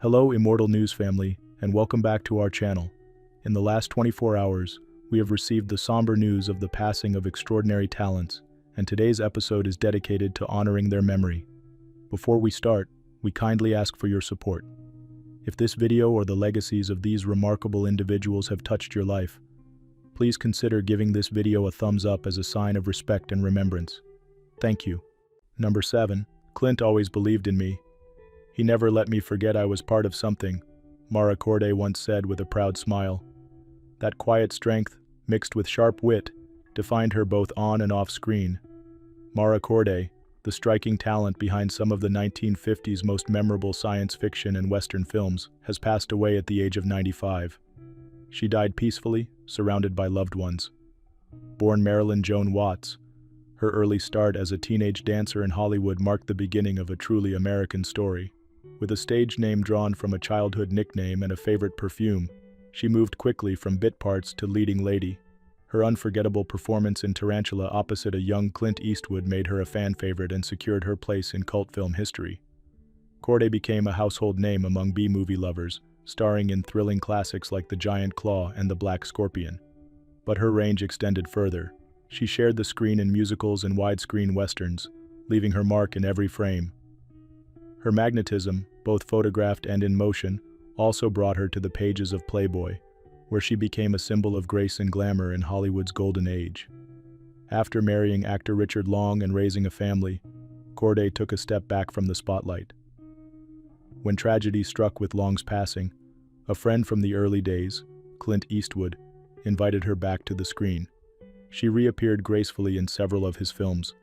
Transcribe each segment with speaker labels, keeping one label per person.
Speaker 1: Hello, Immortal News family, and welcome back to our channel. In the last 24 hours, we have received the somber news of the passing of extraordinary talents, and today's episode is dedicated to honoring their memory. Before we start, we kindly ask for your support. If this video or the legacies of these remarkable individuals have touched your life, please consider giving this video a thumbs up as a sign of respect and remembrance. Thank you. Number 7. Clint always believed in me. He never let me forget I was part of something, Mara Corday once said with a proud smile. That quiet strength, mixed with sharp wit, defined her both on and off screen. Mara Corday, the striking talent behind some of the 1950s most memorable science fiction and Western films, has passed away at the age of 95. She died peacefully, surrounded by loved ones. Born Marilyn Joan Watts, her early start as a teenage dancer in Hollywood marked the beginning of a truly American story. With a stage name drawn from a childhood nickname and a favorite perfume, she moved quickly from bit parts to leading lady. Her unforgettable performance in Tarantula opposite a young Clint Eastwood made her a fan favorite and secured her place in cult film history. Corday became a household name among B-movie lovers, starring in thrilling classics like The Giant Claw and The Black Scorpion. But her range extended further. She shared the screen in musicals and widescreen westerns, leaving her mark in every frame. Her magnetism, both photographed and in motion, also brought her to the pages of Playboy, where she became a symbol of grace and glamour in Hollywood's golden age. After marrying actor Richard Long and raising a family, Corday took a step back from the spotlight. When tragedy struck with Long's passing, a friend from the early days, Clint Eastwood, invited her back to the screen. She reappeared gracefully in several of his films,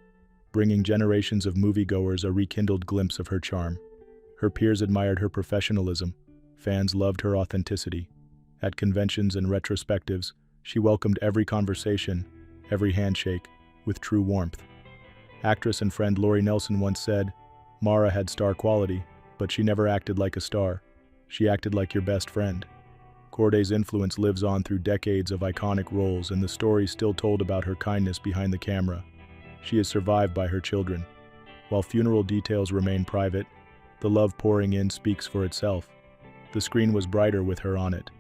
Speaker 1: bringing generations of moviegoers a rekindled glimpse of her charm. Her peers admired her professionalism. Fans loved her authenticity. At conventions and retrospectives, she welcomed every conversation, every handshake, with true warmth. Actress and friend Lori Nelson once said, "Mara had star quality, but she never acted like a star. She acted like your best friend." Corday's influence lives on through decades of iconic roles, and the stories still told about her kindness behind the camera. She is survived by her children. While funeral details remain private, the love pouring in speaks for itself. The screen was brighter with her on it.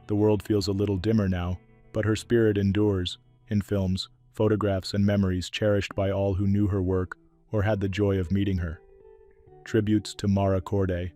Speaker 1: The world feels a little dimmer now, but her spirit endures, in films, photographs, and memories cherished by all who knew her work or had the joy of meeting her. Tributes to Mara Corday.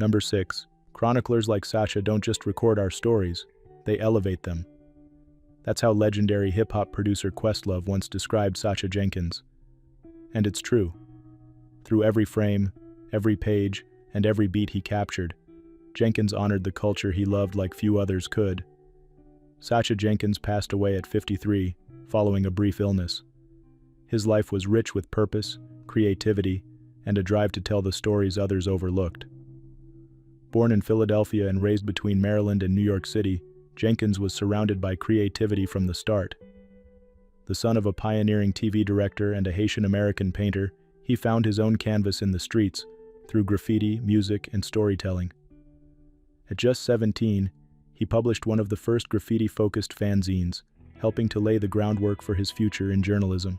Speaker 1: Number 6. Chroniclers like Sacha don't just record our stories, they elevate them. That's how legendary hip-hop producer Questlove once described Sacha Jenkins. And it's true. Through every frame, every page, and every beat he captured, Jenkins honored the culture he loved like few others could. Sacha Jenkins passed away at 53, following a brief illness. His life was rich with purpose, creativity, and a drive to tell the stories others overlooked. Born in Philadelphia and raised between Maryland and New York City, Jenkins was surrounded by creativity from the start. The son of a pioneering TV director and a Haitian-American painter, he found his own canvas in the streets, through graffiti, music, and storytelling. At just 17, he published one of the first graffiti-focused fanzines, helping to lay the groundwork for his future in journalism.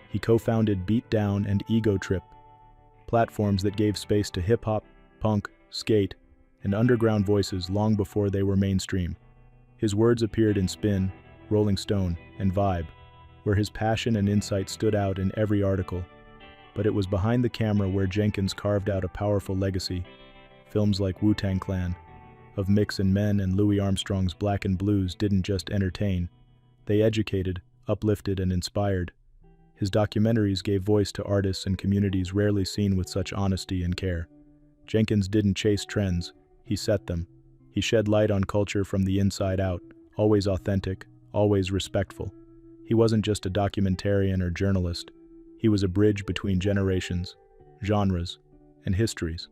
Speaker 1: He co-founded Beat Down and Ego Trip, platforms that gave space to hip-hop, punk, skate, and underground voices long before they were mainstream. His words appeared in Spin, Rolling Stone, and Vibe, where his passion and insight stood out in every article. But it was behind the camera where Jenkins carved out a powerful legacy. Films like Wu-Tang Clan, Of Mix and Men, and Louis Armstrong's Black and Blues didn't just entertain, they educated, uplifted, and inspired. His documentaries gave voice to artists and communities rarely seen with such honesty and care. Jenkins didn't chase trends, he set them. He shed light on culture from the inside out, always authentic, always respectful. He wasn't just a documentarian or journalist, he was a bridge between generations, genres, and histories.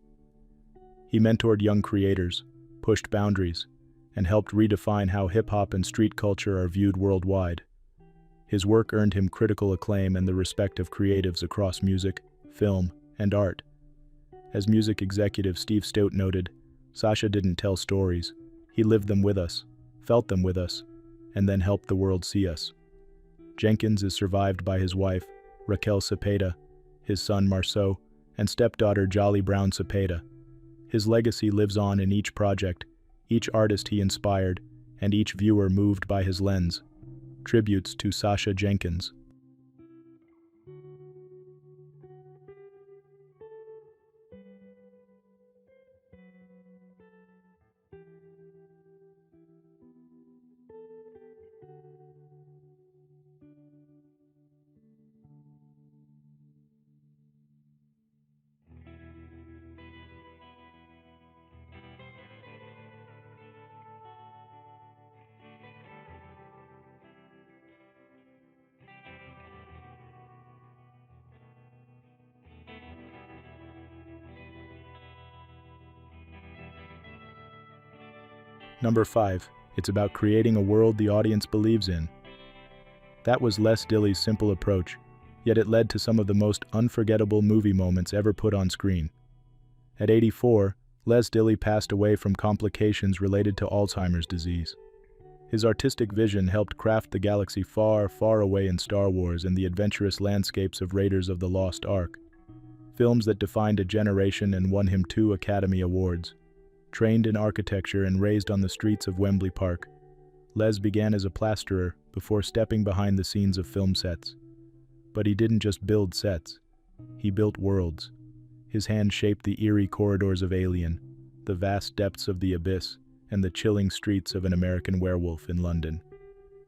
Speaker 1: He mentored young creators, pushed boundaries, and helped redefine how hip-hop and street culture are viewed worldwide. His work earned him critical acclaim and the respect of creatives across music, film, and art. As music executive Steve Stout noted, Sacha didn't tell stories, he lived them with us, felt them with us, and then helped the world see us. Jenkins is survived by his wife, Raquel Cepeda, his son Marceau, and stepdaughter Jolly Brown Cepeda. His legacy lives on in each project, each artist he inspired, and each viewer moved by his lens. Tributes to Sacha Jenkins. Number 5. It's about creating a world the audience believes in. That was Les Dilley's simple approach, yet it led to some of the most unforgettable movie moments ever put on screen. At 84, Les Dilley passed away from complications related to Alzheimer's disease. His artistic vision helped craft the galaxy far, far away in Star Wars and the adventurous landscapes of Raiders of the Lost Ark. Films that defined a generation and won him 2 Academy Awards. Trained in architecture and raised on the streets of Wembley Park, Les began as a plasterer before stepping behind the scenes of film sets. But he didn't just build sets, he built worlds. His hand shaped the eerie corridors of Alien, the vast depths of the Abyss, and the chilling streets of An American Werewolf in London.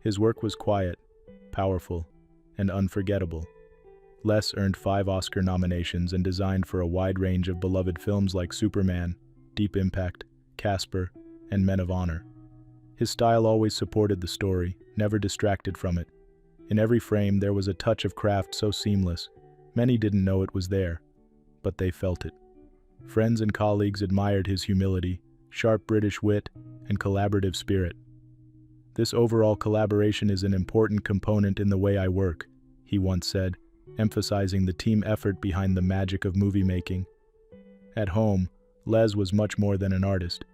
Speaker 1: His work was quiet, powerful, and unforgettable. Les earned 5 Oscar nominations and designed for a wide range of beloved films like Superman, Deep Impact, Casper, and Men of Honor. His style always supported the story, never distracted from it. In every frame there was a touch of craft so seamless, many didn't know it was there, but they felt it. Friends and colleagues admired his humility, sharp British wit, and collaborative spirit. "This overall collaboration is an important component in the way I work," he once said, emphasizing the team effort behind the magic of movie making. At home, Les was much more than an artist.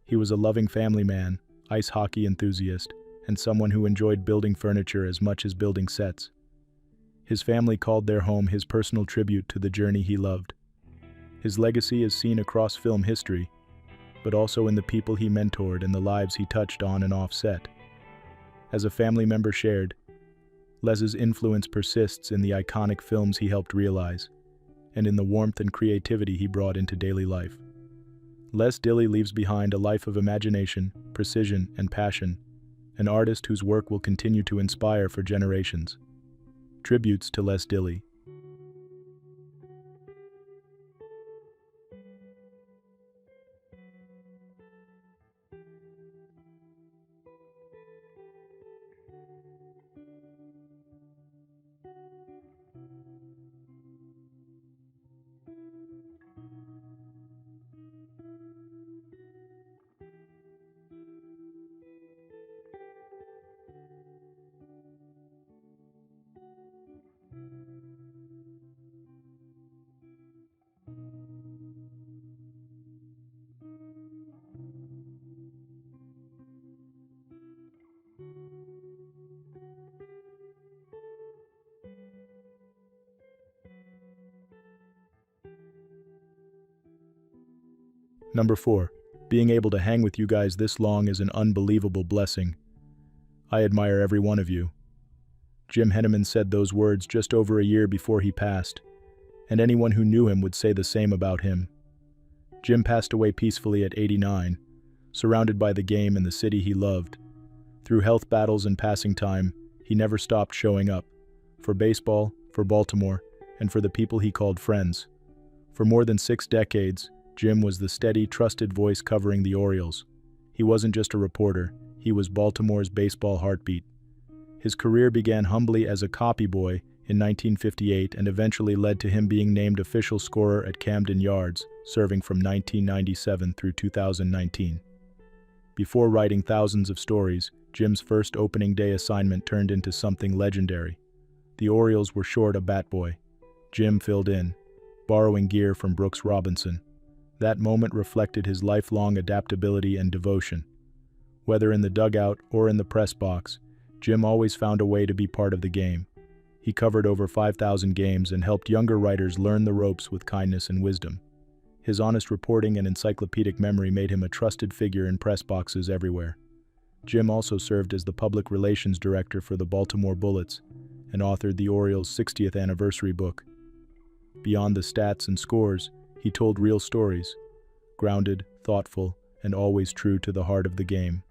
Speaker 1: He was a loving family man, ice hockey enthusiast, and someone who enjoyed building furniture as much as building sets. His family called their home his personal tribute to the journey he loved. His legacy is seen across film history, but also in the people he mentored and the lives he touched on and off set. As a family member shared, Les's influence persists in the iconic films he helped realize, and in the warmth and creativity he brought into daily life. Les Dilley leaves behind a life of imagination, precision, and passion, an artist whose work will continue to inspire for generations. Tributes to Les Dilley. Number 4. Being able to hang with you guys this long is an unbelievable blessing. I admire every one of you. Jim Henneman said those words just over a year before he passed, and anyone who knew him would say the same about him. Jim passed away peacefully at 89, surrounded by the game and the city he loved. Through health battles and passing time, he never stopped showing up. For baseball, for Baltimore, and for the people he called friends. For more than 6 decades, Jim was the steady, trusted voice covering the Orioles. He wasn't just a reporter, he was Baltimore's baseball heartbeat. His career began humbly as a copy boy in 1958 and eventually led to him being named official scorer at Camden Yards, serving from 1997 through 2019. Before writing thousands of stories, Jim's first opening day assignment turned into something legendary. The Orioles were short a bat boy. Jim filled in, borrowing gear from Brooks Robinson. That moment reflected his lifelong adaptability and devotion. Whether in the dugout or in the press box, Jim always found a way to be part of the game. He covered over 5,000 games and helped younger writers learn the ropes with kindness and wisdom. His honest reporting and encyclopedic memory made him a trusted figure in press boxes everywhere. Jim also served as the public relations director for the Baltimore Bullets and authored the Orioles' 60th anniversary book. Beyond the stats and scores, he told real stories, grounded, thoughtful, and always true to the heart of the game.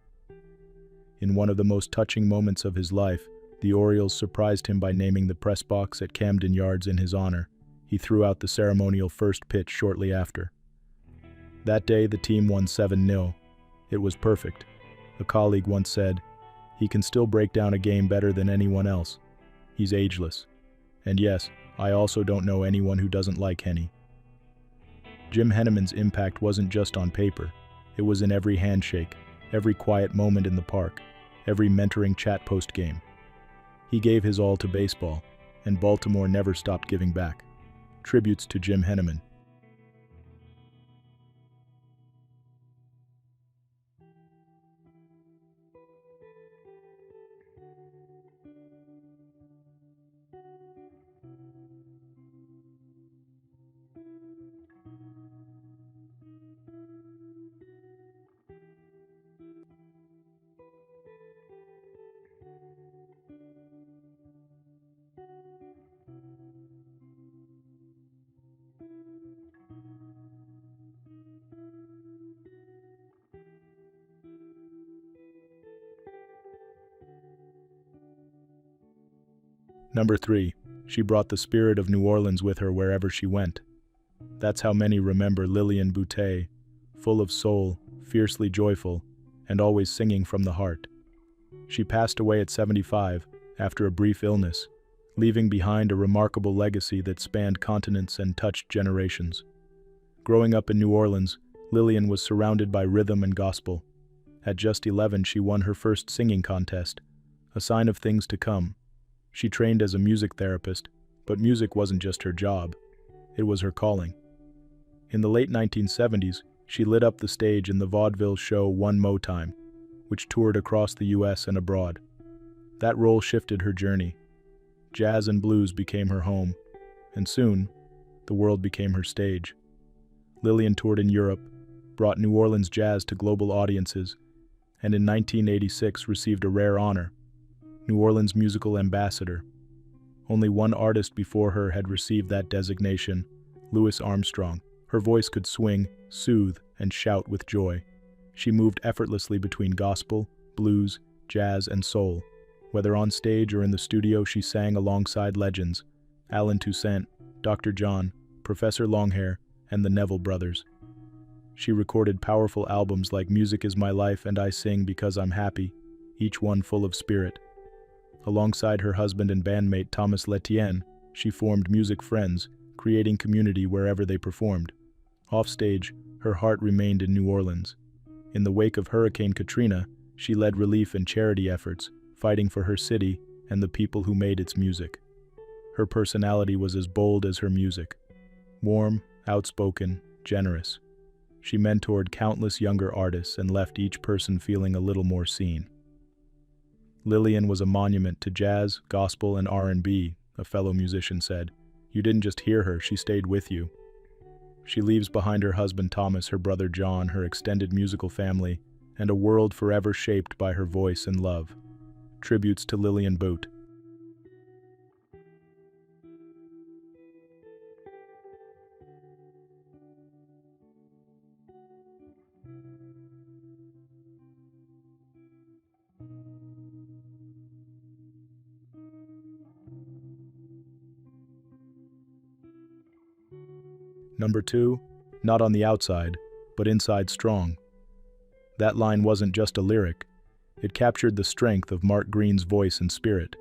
Speaker 1: In one of the most touching moments of his life, the Orioles surprised him by naming the press box at Camden Yards in his honor. He threw out the ceremonial first pitch shortly after. That day, the team won 7-0. It was perfect. A colleague once said, "He can still break down a game better than anyone else. He's ageless." And yes, I also don't know anyone who doesn't like Henny. Jim Henneman's impact wasn't just on paper. It was in every handshake, every quiet moment in the park, every mentoring chat post-game. He gave his all to baseball, and Baltimore never stopped giving back. Tributes to Jim Henneman. Number 3. She brought the spirit of New Orleans with her wherever she went. That's how many remember Lillian Boutte, full of soul, fiercely joyful, and always singing from the heart. She passed away at 75 after a brief illness, leaving behind a remarkable legacy that spanned continents and touched generations. Growing up in New Orleans, Lillian was surrounded by rhythm and gospel. At just 11, she won her first singing contest, a sign of things to come. She trained as a music therapist, but music wasn't just her job. It was her calling. In the late 1970s, she lit up the stage in the vaudeville show One Mo Time, which toured across the U.S. and abroad. That role shifted her journey. Jazz and blues became her home, and soon, the world became her stage. Lillian toured in Europe, brought New Orleans jazz to global audiences, and in 1986 received a rare honor, New Orleans Musical Ambassador. Only one artist before her had received that designation, Louis Armstrong. Her voice could swing, soothe, and shout with joy. She moved effortlessly between gospel, blues, jazz, and soul. Whether on stage or in the studio, she sang alongside legends, Alan Toussaint, Dr. John, Professor Longhair, and the Neville Brothers. She recorded powerful albums like Music Is My Life and I Sing Because I'm Happy, each one full of spirit. Alongside her husband and bandmate Thomas Letienne, she formed Music Friends, creating community wherever they performed. Offstage, her heart remained in New Orleans. In the wake of Hurricane Katrina, she led relief and charity efforts, fighting for her city and the people who made its music. Her personality was as bold as her music. Warm, outspoken, generous. She mentored countless younger artists and left each person feeling a little more seen. Lillian was a monument to jazz, gospel, and R&B, a fellow musician said. You didn't just hear her, she stayed with you. She leaves behind her husband Thomas, her brother John, her extended musical family, and a world forever shaped by her voice and love. Tributes to Lillian Boutte. Number 2, not on the outside, but inside strong. That line wasn't just a lyric. It captured the strength of Mark Green's voice and spirit.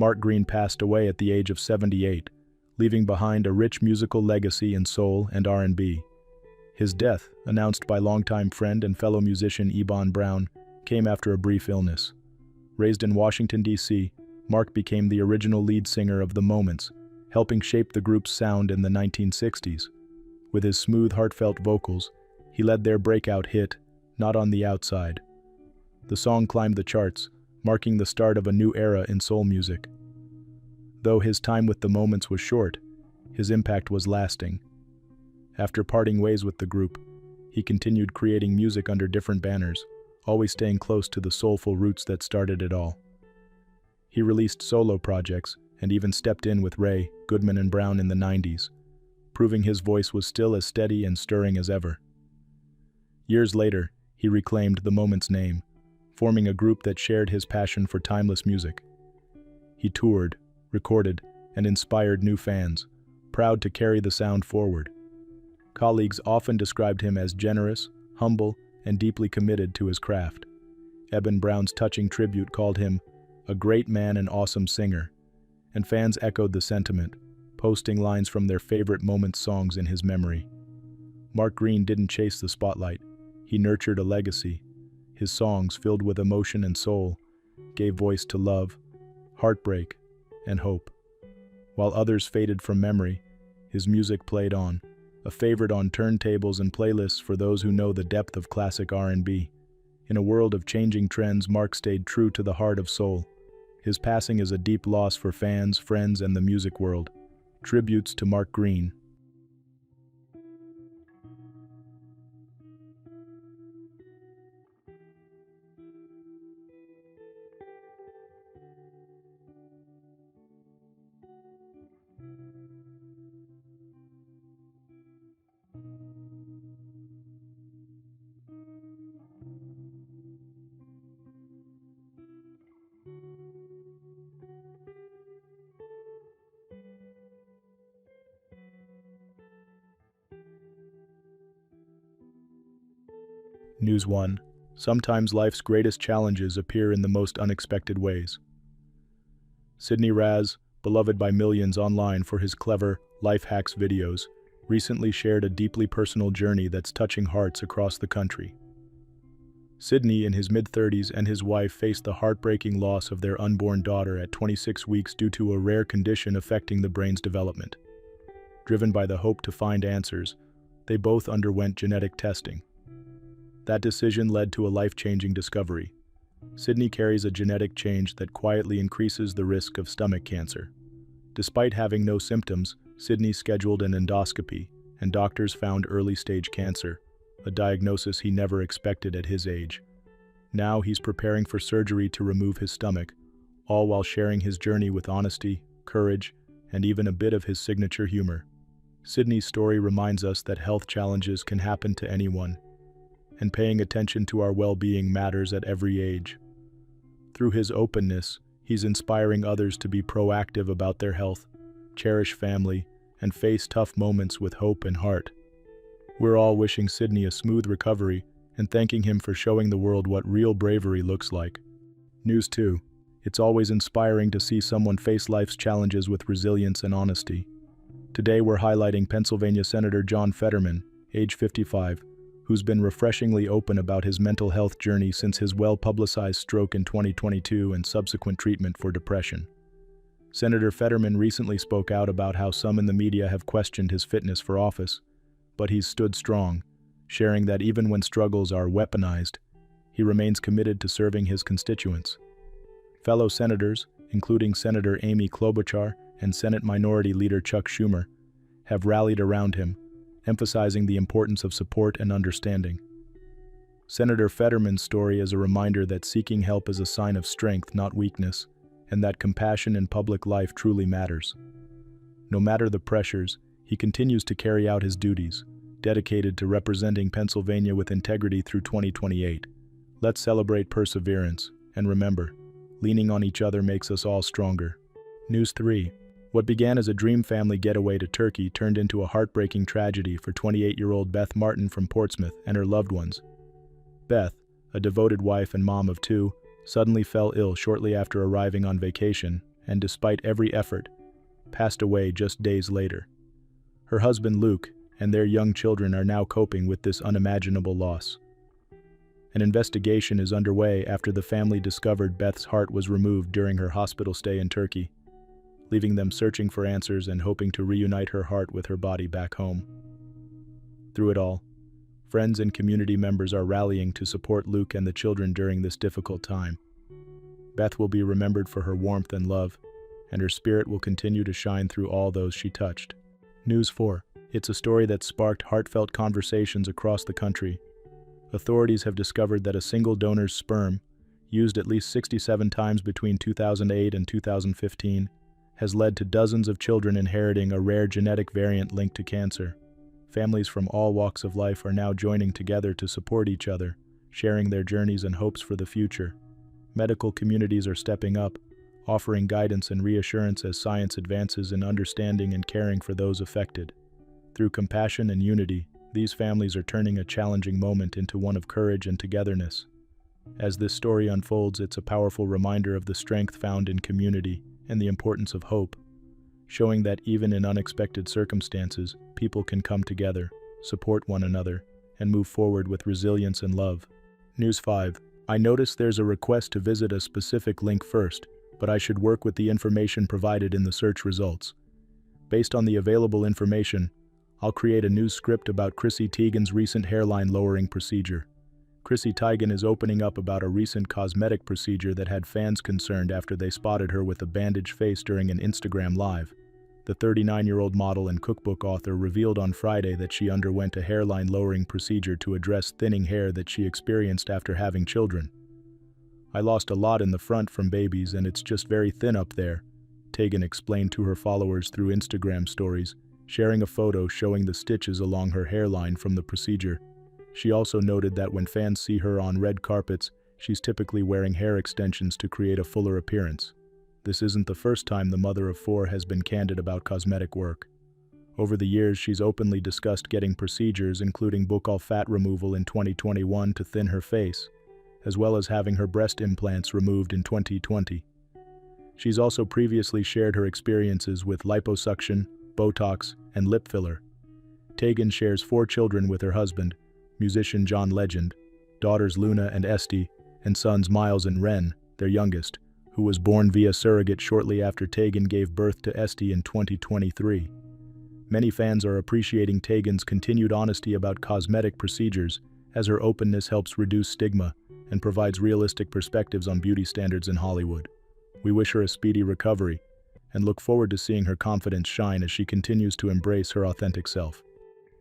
Speaker 1: Mark Green passed away at the age of 78, leaving behind a rich musical legacy in soul and R&B. His death, announced by longtime friend and fellow musician Ebon Brown, came after a brief illness. Raised in Washington, D.C., Mark became the original lead singer of The Moments, helping shape the group's sound in the 1960s. With his smooth, heartfelt vocals, he led their breakout hit, Not on the Outside. The song climbed the charts, marking the start of a new era in soul music. Though his time with The Moments was short, his impact was lasting. After parting ways with the group, he continued creating music under different banners, always staying close to the soulful roots that started it all. He released solo projects and even stepped in with Ray, Goodman and Brown in the 90s, proving his voice was still as steady and stirring as ever. Years later, he reclaimed The Moments' name, forming a group that shared his passion for timeless music. He toured, recorded, and inspired new fans, proud to carry the sound forward. Colleagues often described him as generous, humble, and deeply committed to his craft. Eben Brown's touching tribute called him a great man and awesome singer, and fans echoed the sentiment, posting lines from their favorite Moments songs in his memory. Mark Green didn't chase the spotlight, he nurtured a legacy. His songs, filled with emotion and soul, gave voice to love, heartbreak, and hope. While others faded from memory, his music played on, a favorite on turntables and playlists for those who know the depth of classic R&B. In a world of changing trends, Mark stayed true to the heart of soul. His passing is a deep loss for fans, friends, and the music world. Tributes to Mark Green. News 1. Sometimes life's greatest challenges appear in the most unexpected ways. Sidney Raz, beloved by millions online for his clever life hacks videos, recently shared a deeply personal journey that's touching hearts across the country. Sidney, in his mid-30s, and his wife faced the heartbreaking loss of their unborn daughter at 26 weeks due to a rare condition affecting the brain's development. Driven by the hope to find answers, they both underwent genetic testing. That decision led to a life-changing discovery. Sidney carries a genetic change that quietly increases the risk of stomach cancer. Despite having no symptoms, Sidney scheduled an endoscopy, and doctors found early-stage cancer, a diagnosis he never expected at his age. Now he's preparing for surgery to remove his stomach, all while sharing his journey with honesty, courage, and even a bit of his signature humor. Sidney's story reminds us that health challenges can happen to anyone, and paying attention to our well-being matters at every age. Through his openness, he's inspiring others to be proactive about their health, cherish family, and face tough moments with hope and heart. We're all wishing Sidney a smooth recovery and thanking him for showing the world what real bravery looks like. News 2. It's always inspiring to see someone face life's challenges with resilience and honesty. Today we're highlighting Pennsylvania Senator John Fetterman, age 55, who's been refreshingly open about his mental health journey since his well-publicized stroke in 2022 and subsequent treatment for depression. Senator Fetterman recently spoke out about how some in the media have questioned his fitness for office, but he's stood strong, sharing that even when struggles are weaponized, he remains committed to serving his constituents. Fellow senators, including Senator Amy Klobuchar and Senate Minority Leader Chuck Schumer, have rallied around him, emphasizing the importance of support and understanding. Senator Fetterman's story is a reminder that seeking help is a sign of strength, not weakness, and that compassion in public life truly matters. No matter the pressures, he continues to carry out his duties, dedicated to representing Pennsylvania with integrity through 2028. Let's celebrate perseverance, and remember, leaning on each other makes us all stronger. News 3. What began as a dream family getaway to Turkey turned into a heartbreaking tragedy for 28-year-old Beth Martin from Portsmouth and her loved ones. Beth, a devoted wife and mom of two, suddenly fell ill shortly after arriving on vacation and, despite every effort, passed away just days later. Her husband Luke and their young children are now coping with this unimaginable loss. An investigation is underway after the family discovered Beth's heart was removed during her hospital stay in Turkey, leaving them searching for answers and hoping to reunite her heart with her body back home. Through it all, friends and community members are rallying to support Luke and the children during this difficult time. Beth will be remembered for her warmth and love, and her spirit will continue to shine through all those she touched. News 4. It's a story that sparked heartfelt conversations across the country. Authorities have discovered that a single donor's sperm, used at least 67 times between 2008 and 2015, has led to dozens of children inheriting a rare genetic variant linked to cancer. Families from all walks of life are now joining together to support each other, sharing their journeys and hopes for the future. Medical communities are stepping up, offering guidance and reassurance as science advances in understanding and caring for those affected. Through compassion and unity, these families are turning a challenging moment into one of courage and togetherness. As this story unfolds, it's a powerful reminder of the strength found in community and the importance of hope, showing that even in unexpected circumstances, people can come together, support one another, and move forward with resilience and love. News 5. I noticed there's a request to visit a specific link first, but I should work with the information provided in the search results. Based on the available information, I'll create a news script about Chrissy Teigen's recent hairline lowering procedure. Chrissy Teigen is opening up about a recent cosmetic procedure that had fans concerned after they spotted her with a bandaged face during an Instagram Live. The 39-year-old model and cookbook author revealed on Friday that she underwent a hairline lowering procedure to address thinning hair that she experienced after having children. "I lost a lot in the front from babies and it's just very thin up there," Teigen explained to her followers through Instagram stories, sharing a photo showing the stitches along her hairline from the procedure. She also noted that when fans see her on red carpets, she's typically wearing hair extensions to create a fuller appearance. This isn't the first time the mother of four has been candid about cosmetic work. Over the years, she's openly discussed getting procedures, including buccal fat removal in 2021 to thin her face, as well as having her breast implants removed in 2020. She's also previously shared her experiences with liposuction, Botox, and lip filler. Teigen shares 4 children with her husband, musician John Legend, daughters Luna and Esty, and sons Miles and Ren, their youngest, who was born via surrogate shortly after Teigen gave birth to Esty in 2023. Many fans are appreciating Teigen's continued honesty about cosmetic procedures, as her openness helps reduce stigma and provides realistic perspectives on beauty standards in Hollywood. We wish her a speedy recovery and look forward to seeing her confidence shine as she continues to embrace her authentic self.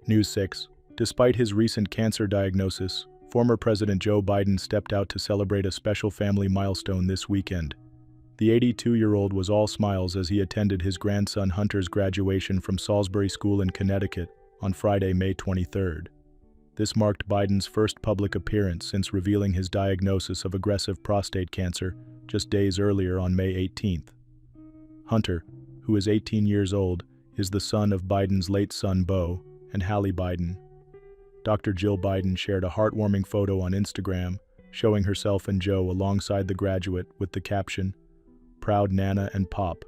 Speaker 1: News 6. Despite his recent cancer diagnosis, former President Joe Biden stepped out to celebrate a special family milestone this weekend. The 82-year-old was all smiles as he attended his grandson Hunter's graduation from Salisbury School in Connecticut on Friday, May 23rd. This marked Biden's first public appearance since revealing his diagnosis of aggressive prostate cancer just days earlier on May 18th. Hunter, who is 18 years old, is the son of Biden's late son Beau and Hallie Biden. Dr. Jill Biden shared a heartwarming photo on Instagram showing herself and Joe alongside the graduate with the caption, "Proud Nana and Pop.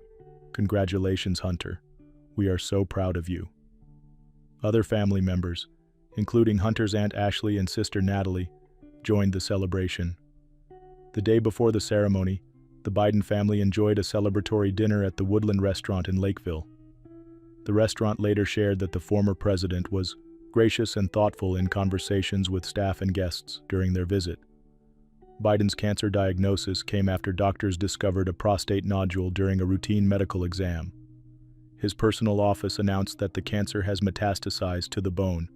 Speaker 1: Congratulations, Hunter. We are so proud of you." Other family members, including Hunter's Aunt Ashley and sister Natalie, joined the celebration. The day before the ceremony, the Biden family enjoyed a celebratory dinner at the Woodland restaurant in Lakeville. The restaurant later shared that the former president was gracious and thoughtful in conversations with staff and guests during their visit. Biden's cancer diagnosis came after doctors discovered a prostate nodule during a routine medical exam. His personal office announced that the cancer has metastasized to the bone,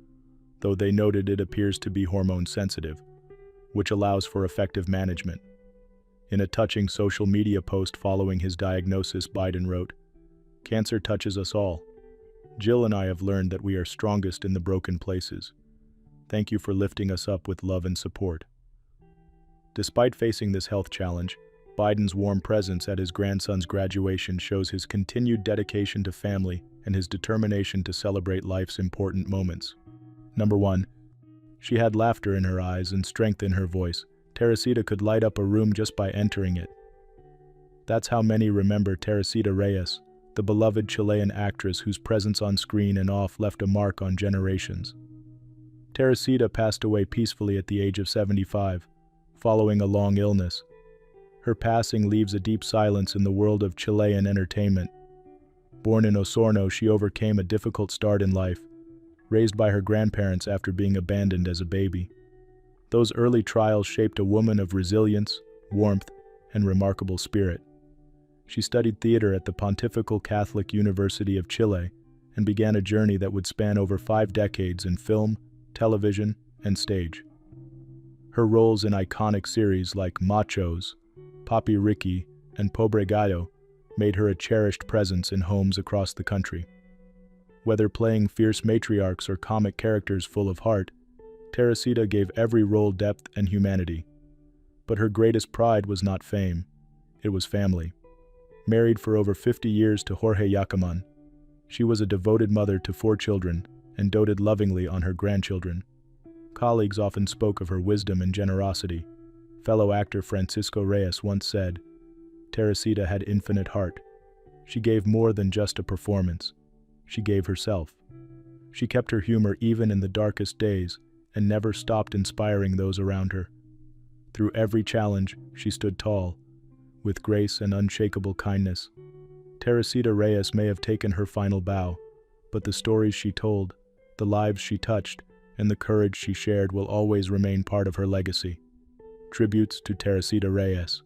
Speaker 1: though they noted it appears to be hormone sensitive, which allows for effective management. In a touching social media post following his diagnosis, Biden wrote, "Cancer touches us all. Jill and I have learned that we are strongest in the broken places. Thank you for lifting us up with love and support." Despite facing this health challenge, Biden's warm presence at his grandson's graduation shows his continued dedication to family and his determination to celebrate life's important moments. Number 1. She had laughter in her eyes and strength in her voice. Teresita could light up a room just by entering it. That's how many remember Teresita Reyes, the beloved Chilean actress whose presence on screen and off left a mark on generations. Teresita passed away peacefully at the age of 75, following a long illness. Her passing leaves a deep silence in the world of Chilean entertainment. Born in Osorno, she overcame a difficult start in life, raised by her grandparents after being abandoned as a baby. Those early trials shaped a woman of resilience, warmth, and remarkable spirit. She studied theater at the Pontifical Catholic University of Chile and began a journey that would span over 5 decades in film, television, and stage. Her roles in iconic series like Machos, Papi Ricky, and Pobre Gallo made her a cherished presence in homes across the country. Whether playing fierce matriarchs or comic characters full of heart, Teresita gave every role depth and humanity. But her greatest pride was not fame, it was family. Married for over 50 years to Jorge Yacaman, she was a devoted mother to 4 children and doted lovingly on her grandchildren. Colleagues often spoke of her wisdom and generosity. Fellow actor Francisco Reyes once said, "Teresita had infinite heart. She gave more than just a performance. She gave herself." She kept her humor even in the darkest days and never stopped inspiring those around her. Through every challenge, she stood tall, with grace and unshakable kindness. Teresita Reyes may have taken her final bow, but the stories she told, the lives she touched, and the courage she shared will always remain part of her legacy. Tributes to Teresita Reyes.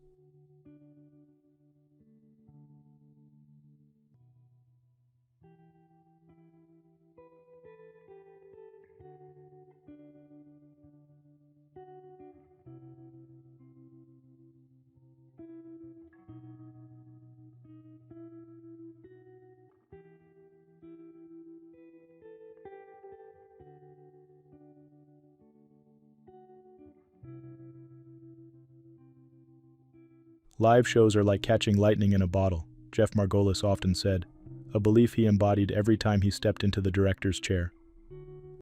Speaker 1: Live shows are like catching lightning in a bottle, Jeff Margolis often said, a belief he embodied every time he stepped into the director's chair.